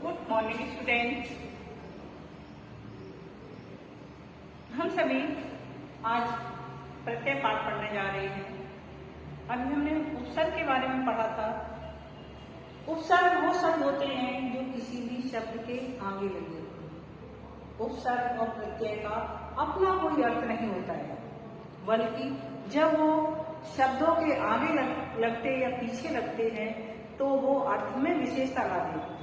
Good morning student. हम सभी आज प्रत्यय पाठ पढ़ने जा रहे हैं। अभी हमने उपसर्ग के बारे में पढ़ा था। उपसर्ग वो शब्द होते हैं जो किसी भी शब्द के आगे लगे होते हैं। उपसर्ग और प्रत्यय का अपना कोई अर्थ नहीं होता है, बल्कि जब वो शब्दों के आगे लगते या पीछे लगते हैं तो वो अर्थ में विशेषता ला देती है।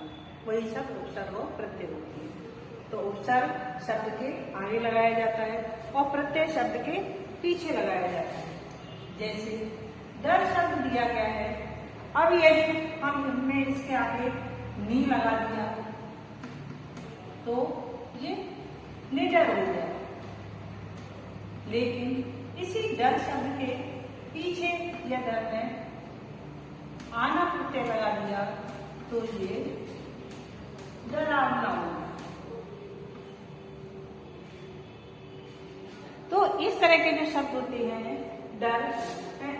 वही शब्द उपसर्ग और प्रत्यय होती है। तो उपसर्ग शब्द के आगे लगाया जाता है और प्रत्यय शब्द के पीछे लगाया जाता है। जैसे डर शब्द दिया गया है, अब यदि हमने इसके आगे नी लगा दिया तो ये निडर हो गया। लेकिन इसी डर शब्द के पीछे या डर में आना प्रत्यय लगा दिया तो ये डरावना होगा। तो इस तरह के जो शब्द होते हैं डर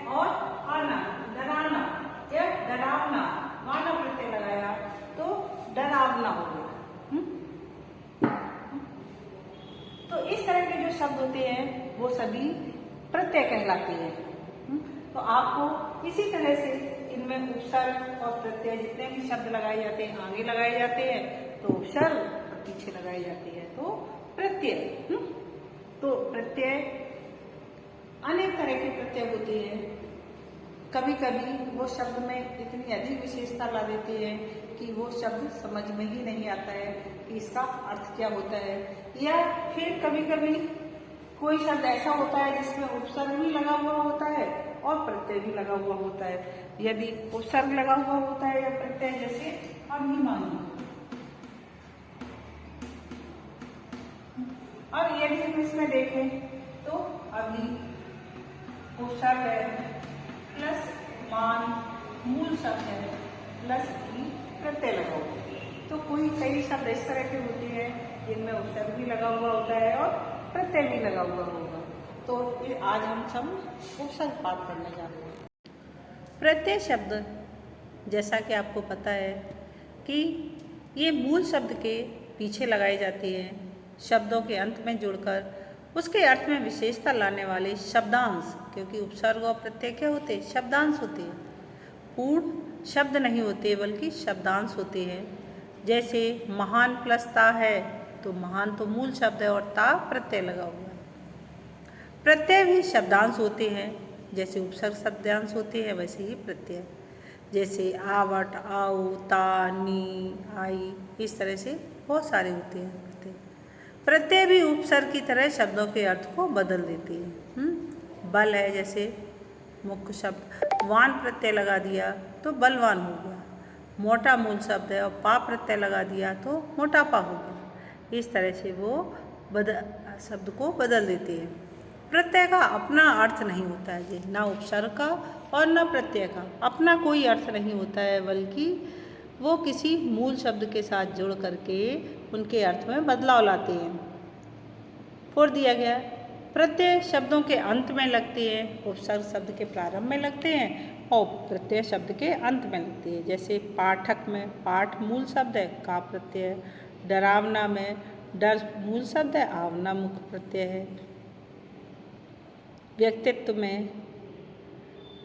और आना, डराना या डरावना, माना प्रत्यय लगाया तो डरावना हो गया। तो इस तरह के जो शब्द होते हैं वो सभी प्रत्यय कहलाते हैं। तो आपको इसी तरह से इनमें उपसर्ग और प्रत्यय जितने भी शब्द लगाए जाते हैं आगे लगाए जाते हैं तो उपसर्ग और पीछे लगाए जाते हैं तो प्रत्यय। तो प्रत्यय अनेक तरह के प्रत्यय होते हैं। कभी कभी वो शब्द में इतनी अधिक विशेषता ला देते हैं कि वो शब्द समझ में ही नहीं आता है कि इसका अर्थ क्या होता है। या फिर कभी कभी कोई शब्द ऐसा होता है जिसमें उपसर्ग भी लगा हुआ होता है और प्रत्यय भी लगा हुआ होता है। यदि उपसर्ग लगा हुआ होता है या प्रत्यय, जैसे अभिमानी, और यदि हम इसमें देखें तो अभी उपसर्ग है प्लस मान मूल शब्द है प्लस ई प्रत्यय लगा हुआ है। तो कई शब्द इस तरह के होते हैं जिनमें उपसर्ग भी लगा हुआ होता है और प्रत्यय भी लगा हुआ होगा। तो आज हम सब उपसर्ग पाठ करने जा रहे हैं। प्रत्यय शब्द, जैसा कि आपको पता है कि ये मूल शब्द के पीछे लगाई जाती हैं, शब्दों के अंत में जुड़कर उसके अर्थ में विशेषता लाने वाले शब्दांश। क्योंकि उपसर्ग और प्रत्यय क्या होते हैं? शब्दांश होते हैं, पूर्ण शब्द नहीं होते बल्कि शब्दांश होते हैं। जैसे महान प्लस ता है तो महान तो मूल शब्द है और ता प्रत्यय लगा हुआ है। प्रत्यय भी शब्दांश होते हैं, जैसे उपसर्ग शब्दांश होते हैं वैसे ही प्रत्यय। जैसे आवट, आओ, ता, नी, आई, इस तरह से बहुत सारे होते हैं प्रत्यय। प्रत्यय भी उपसर्ग की तरह शब्दों के अर्थ को बदल देते हैं। बल है, जैसे मुख्य शब्द वान प्रत्यय लगा दिया तो बलवान हो गया। मोटा मूल शब्द है और पा प्रत्यय लगा दिया तो मोटापा हो गया। इस तरह से वो शब्द को बदल देते हैं। प्रत्यय का अपना अर्थ नहीं होता है जी, ना उपसर्ग का और ना प्रत्यय का अपना कोई अर्थ नहीं होता है, बल्कि वो किसी मूल शब्द के साथ जुड़ करके उनके अर्थ में बदलाव लाते हैं। फोड़ दिया गया, प्रत्यय शब्दों के अंत में लगते हैं, उपसर्ग शब्द के प्रारंभ में लगते हैं और प्रत्यय शब्द के अंत में लगते हैं। जैसे पाठक में पाठ मूल शब्द है, का प्रत्यय। डरावना में डर मूल शब्द है, आवना मुख्य प्रत्यय है। व्यक्तित्व में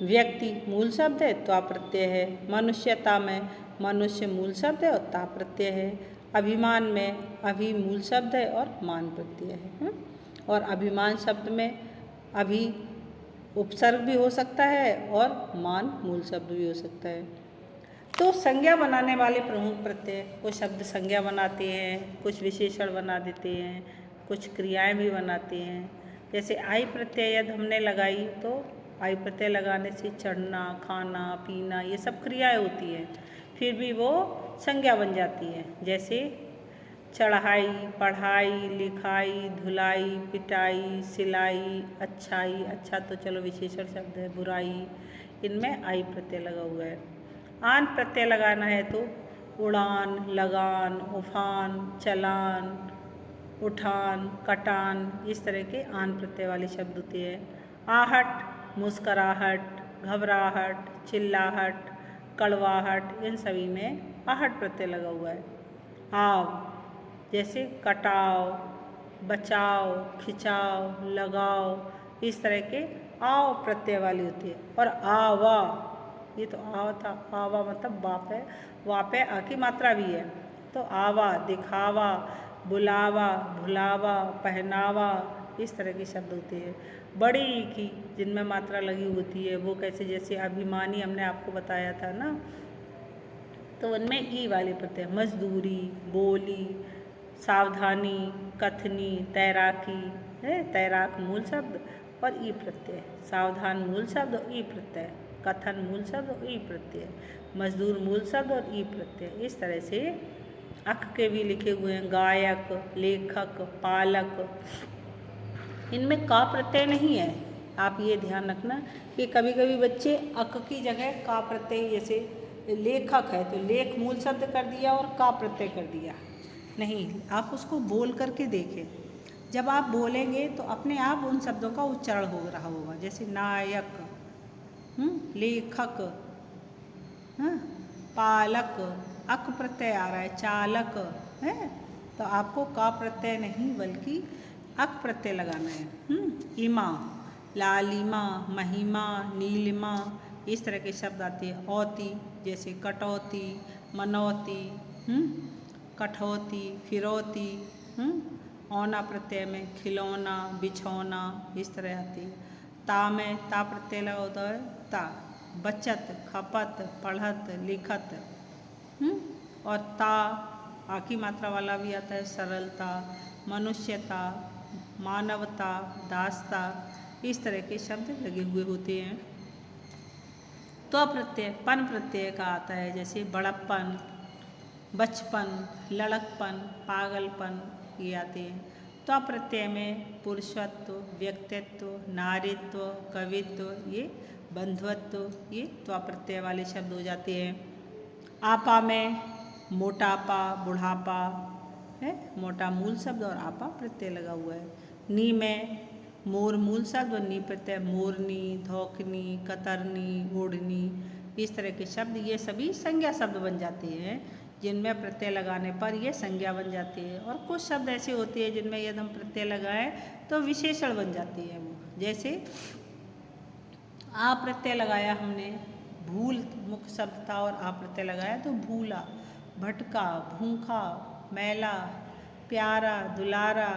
व्यक्ति मूल शब्द है, त्वा प्रत्यय है। मनुष्यता में मनुष्य मूल शब्द है और ता प्रत्यय है। अभिमान में अभि मूल शब्द है और मान प्रत्यय है। और अभिमान शब्द में अभि उपसर्ग भी हो सकता है और मान मूल शब्द भी हो सकता है। तो संज्ञा बनाने वाले प्रमुख प्रत्यय, कुछ शब्द संज्ञा बनाते हैं, कुछ विशेषण बना देते हैं, कुछ क्रियाएं भी बनाते हैं। जैसे आई प्रत्यय यदि हमने लगाई तो आई प्रत्यय लगाने से चढ़ना, खाना, पीना ये सब क्रियाएं होती हैं, फिर भी वो संज्ञा बन जाती है। जैसे चढ़ाई, पढ़ाई, लिखाई, धुलाई, पिटाई, सिलाई, अच्छाई, अच्छा तो चलो विशेषण शब्द है, बुराई, इनमें आई प्रत्यय लगा हुआ है। आन प्रत्यय लगाना है तो उड़ान, लगान, उफान, चलान, उठान, कटान, इस तरह के आन प्रत्यय वाले शब्द होते हैं। आहट, मुस्कराहट, घबराहट, चिल्लाहट, कड़वाहट, इन सभी में आहट प्रत्यय लगा हुआ है। आव, जैसे कटाव, बचाओ, खिंचाव, लगाओ, इस तरह के आव प्रत्यय वाली होती है। और आवा, ये तो आव था, आवा मतलब बाप है, वहाँ पे आ की मात्रा भी है। तो आवा, दिखावा, बुलावा, भुलावा, पहनावा, इस तरह के शब्द होते हैं। बड़ी की जिनमें मात्रा लगी होती है वो कैसे, जैसे अभिमानी हमने आपको बताया था ना, तो उनमें ई वाले प्रत्यय, मजदूरी, बोली, सावधानी, कथनी, तैराकी है, तैराक मूल शब्द और ई प्रत्यय, सावधान मूल शब्द और ई प्रत्यय, कथन मूल शब्द और ई प्रत्यय, मजदूर मूल शब्द और ई प्रत्यय। इस तरह से अक के भी लिखे हुए हैं, गायक, लेखक, पालक, इनमें का प्रत्यय नहीं है। आप ये ध्यान रखना कि कभी कभी बच्चे अक की जगह का प्रत्यय, जैसे लेखक है तो लेख मूल शब्द कर दिया और का प्रत्यय कर दिया, नहीं, आप उसको बोल करके देखें। जब आप बोलेंगे तो अपने आप उन शब्दों का उच्चारण हो रहा होगा, जैसे नायक, लेखक, पालक, अक प्रत्यय आ रहा है, चालक है, तो आपको का प्रत्यय नहीं बल्कि अक प्रत्यय लगाना है। इमा, लालिमा, महिमा, नीलिमा, इस तरह के शब्द आते हैं। औती, जैसे कटौती, मनौती, कठौती, फिरौती, औना प्रत्यय में खिलौना, बिछौना, इस तरह आती है। ता में ता प्रत्यय लगा होता है, ता, बचत, खपत, पढ़त, लिखत, और ता आकी मात्रा वाला भी आता है, सरलता, मनुष्यता, मानवता, दासता, इस तरह के शब्द लगे हुए होते हैं। त्व प्रत्यय पन प्रत्यय का आता है, जैसे बड़प्पन, बचपन, लड़कपन, पागलपन, ये आते हैं। त्व प्रत्यय में पुरुषत्व, व्यक्तित्व, नारीत्व, कवित्व, ये बंधुत्व, ये त्व प्रत्यय वाले शब्द हो जाते हैं। आपा में मोटापा, बुढ़ापा है, मोटा मूल शब्द और आपा प्रत्यय लगा हुआ है। नी में मोर मूल शब्द और नी प्रत्यय, मोरनी, धौकनी, कतरनी, ओढ़नी, इस तरह के शब्द, ये सभी संज्ञा शब्द बन जाते हैं, जिनमें प्रत्यय लगाने पर ये संज्ञा बन जाती है। और कुछ शब्द ऐसे होते हैं जिनमें यदि हम प्रत्यय लगाएं तो विशेषण बन जाती है वो, जैसे आ प्रत्यय लगाया हमने, भूल मुख्य शब्द था और आ प्रत्यय लगाया तो भूला, भटका, भूखा, मैला, प्यारा, दुलारा,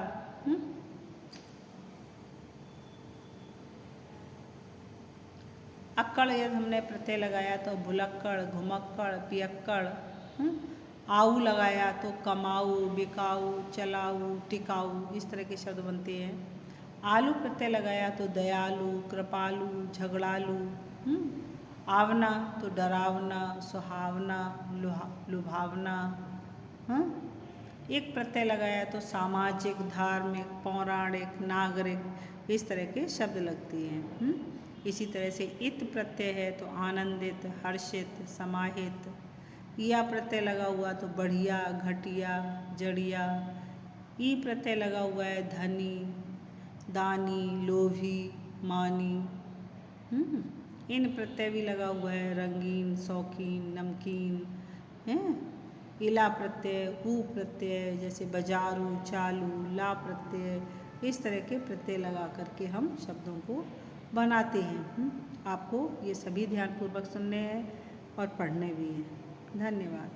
अक्कड़ यदि हमने प्रत्यय लगाया तो भुलक्कड़, घुमक्कड़, पियक्कड़, आऊ लगाया तो कमाऊ, बिकाऊ, चलाऊ, टिकाऊ, इस तरह के शब्द बनते हैं। आलू प्रत्यय लगाया तो दयालु, कृपालु, झगड़ालू, आवना तो डरावना, सुहावना, लुभावना, एक प्रत्यय लगाया तो सामाजिक, धार्मिक, पौराणिक, नागरिक, इस तरह के शब्द लगते हैं। इसी तरह से इत प्रत्यय है तो आनंदित, हर्षित, समाहित, या प्रत्यय लगा हुआ तो बढ़िया, घटिया, जड़िया, ई प्रत्यय लगा हुआ है धनी, दानी, लोभी, मानी, इन प्रत्यय भी लगा हुआ है रंगीन, शौकीन, नमकीन, है। इला प्रत्यय, ऊ प्रत्यय, जैसे बाजारू, चालू, ला प्रत्यय, इस तरह के प्रत्यय लगा करके हम शब्दों को बनाते हैं। आपको ये सभी ध्यानपूर्वक सुनने हैं और पढ़ने भी हैं। धन्यवाद।